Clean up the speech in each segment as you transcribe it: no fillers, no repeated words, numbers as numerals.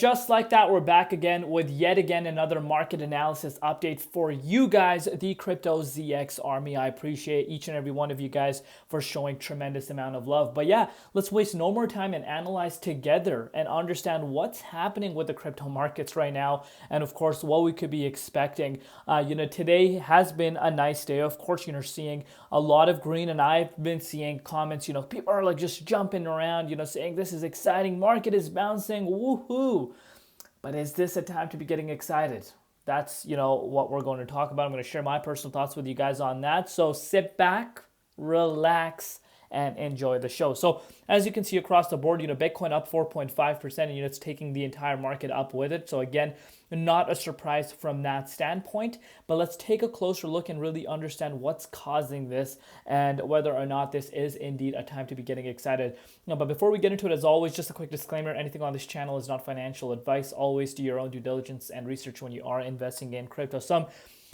Just like that, we're back again with yet again another market analysis update for you guys, the Crypto ZX Army. I appreciate each and every one of you guys for showing tremendous amount of love. But yeah, let's waste no more time and analyze together and understand what's happening with the crypto markets right now, and of course what we could be expecting. Today has been a nice day. Of course, seeing a lot of green, and I've been seeing comments. People are like just jumping around, saying this is exciting, market is bouncing, woohoo. But is this a time to be getting excited? That's, what we're going to talk about. I'm going to share my personal thoughts with you guys on that. So sit back, relax, and enjoy the show. So as you can see across the board, Bitcoin up 4.5%, and it's taking the entire market up with it. So again, not a surprise from that standpoint, but let's take a closer look and really understand what's causing this and whether or not this is indeed a time to be getting excited. But before we get into it, as always, just a quick disclaimer: anything on this channel is not financial advice. Always do your own due diligence and research when you are investing in crypto. Some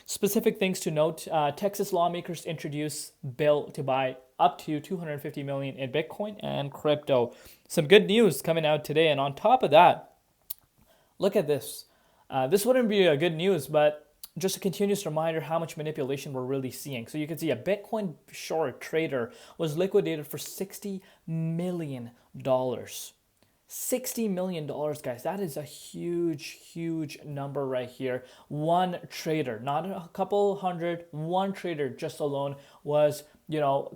specific things to note: Texas lawmakers introduce bill to buy up to 250 million in Bitcoin and crypto. Some good news coming out today, and on top of that, look at this. This wouldn't be a good news, but just a continuous reminder how much manipulation we're really seeing. So you can see a Bitcoin short trader was liquidated for $60 million. $60 million, guys. That is a huge number right here. One trader, not a couple hundred, one trader just alone was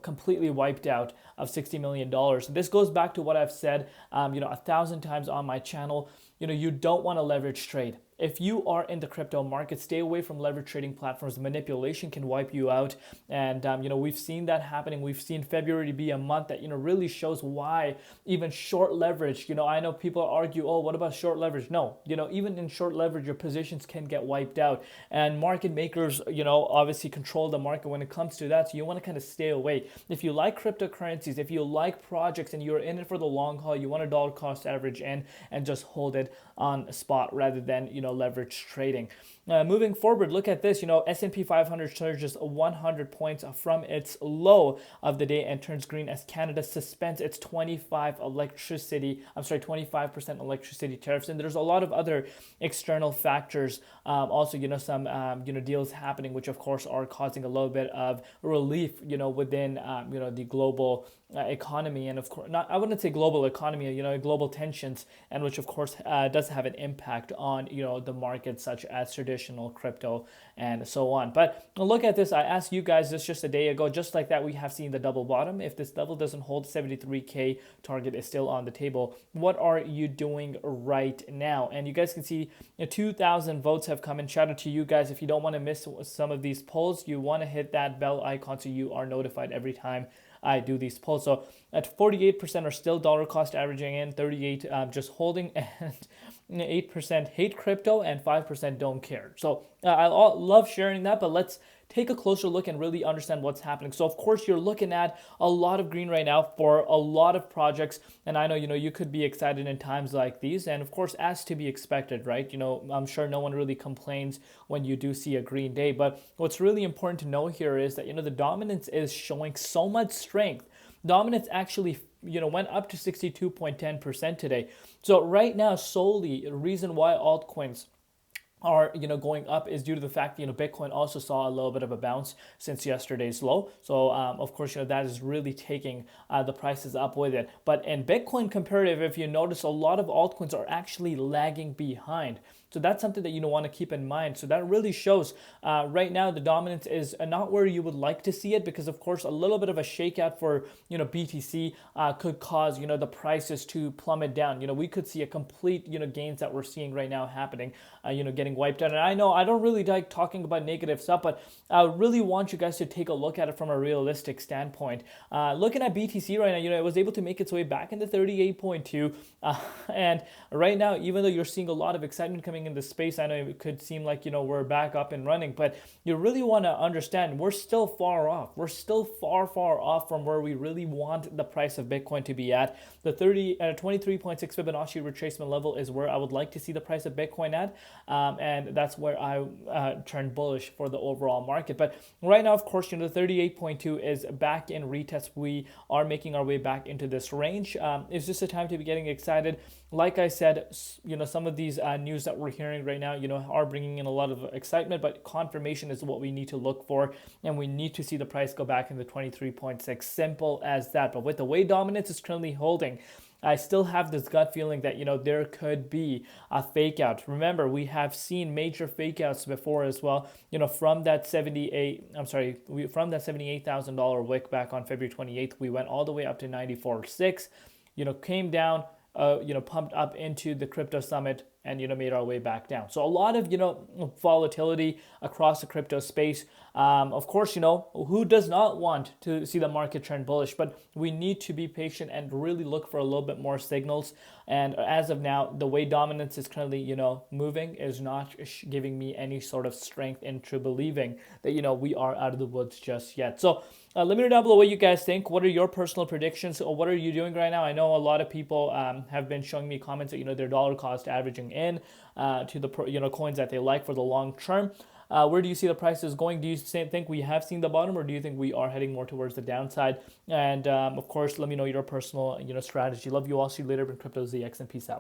completely wiped out of $60 million. This goes back to what I've said 1,000 times on my channel. You don't want to leverage trade. If you are in the crypto market, stay away from leverage trading platforms. Manipulation can wipe you out. And, we've seen that happening. We've seen February be a month that, really shows why even short leverage, I know people argue, oh, what about short leverage? No, even in short leverage, your positions can get wiped out. And market makers, obviously control the market when it comes to that. So you want to kind of stay away. If you like cryptocurrencies, if you like projects and you're in it for the long haul, you want a dollar cost average in and just hold it on spot rather than, leverage trading. Moving forward, look at this. S&P 500 surges 100 points from its low of the day and turns green as Canada suspends its 25% electricity tariffs. And there's a lot of other external factors. Also, some deals happening, which of course are causing a little bit of relief, within the global economy, and of course, I wouldn't say global economy, global tensions, and which of course does have an impact on the markets such as traditional crypto and so on. But look at this. I asked you guys this just a day ago. Just like that, we have seen the double bottom. If this level doesn't hold, 73K target is still on the table. What are you doing right now? And you guys can see 2,000 votes have come in. Shout out to you guys. If you don't want to miss some of these polls, you want to hit that bell icon so you are notified every time I do these polls. So at 48% are still dollar cost averaging in, 38 just holding, and 8% hate crypto, and 5% don't care. So I love sharing that, but let's take a closer look and really understand what's happening. So of course you're looking at a lot of green right now for a lot of projects, and I know you could be excited in times like these, and of course as to be expected, right? I'm sure no one really complains when you do see a green day, but what's really important to know here is that the dominance is showing so much strength. Dominance actually went up to 62.10% today. So right now, solely the reason why altcoins are going up is due to the fact that Bitcoin also saw a little bit of a bounce since yesterday's low. So of course that is really taking the prices up with it. But in Bitcoin comparative, if you notice, a lot of altcoins are actually lagging behind. So that's something that want to keep in mind. So that really shows right now the dominance is not where you would like to see it, because of course a little bit of a shakeout for BTC could cause the prices to plummet down. We could see a complete gains that we're seeing right now happening, getting wiped out. And I know I don't really like talking about negative stuff, but I really want you guys to take a look at it from a realistic standpoint. Looking at BTC right now, it was able to make its way back into 38.2, and right now, even though you're seeing a lot of excitement coming in the space, I know it could seem like we're back up and running, but you really want to understand we're still far off. We're still far off from where we really want the price of Bitcoin to be at. The 23.6 Fibonacci retracement level is where I would like to see the price of Bitcoin at, and that's where I turned bullish for the overall market. But right now, of course, the 38.2 is back in retest. We are making our way back into this range. Is this a time to be getting excited? Like I said, some of these news that we're hearing right now, are bringing in a lot of excitement, but confirmation is what we need to look for, and we need to see the price go back in the 23.6. Simple as that. But with the way dominance is currently holding, I still have this gut feeling that, there could be a fake out. Remember, we have seen major fake outs before as well. From that $78,000 wick back on February 28th, we went all the way up to 94.6, came down, pumped up into the crypto summit and, made our way back down. So a lot of, volatility across the crypto space. Of course, who does not want to see the market turn bullish, but we need to be patient and really look for a little bit more signals. And as of now, the way dominance is currently, moving is not giving me any sort of strength into believing that, we are out of the woods just yet. So let me know down below what you guys think. What are your personal predictions? Or what are you doing right now? I know a lot of people have been showing me comments that, they're dollar cost averaging in to the coins that they like for the long term. Where do you see the prices going? Do you think we have seen the bottom, or do you think we are heading more towards the downside? And of course, let me know your personal strategy. Love you all. See you later in Crypto ZX, and peace out.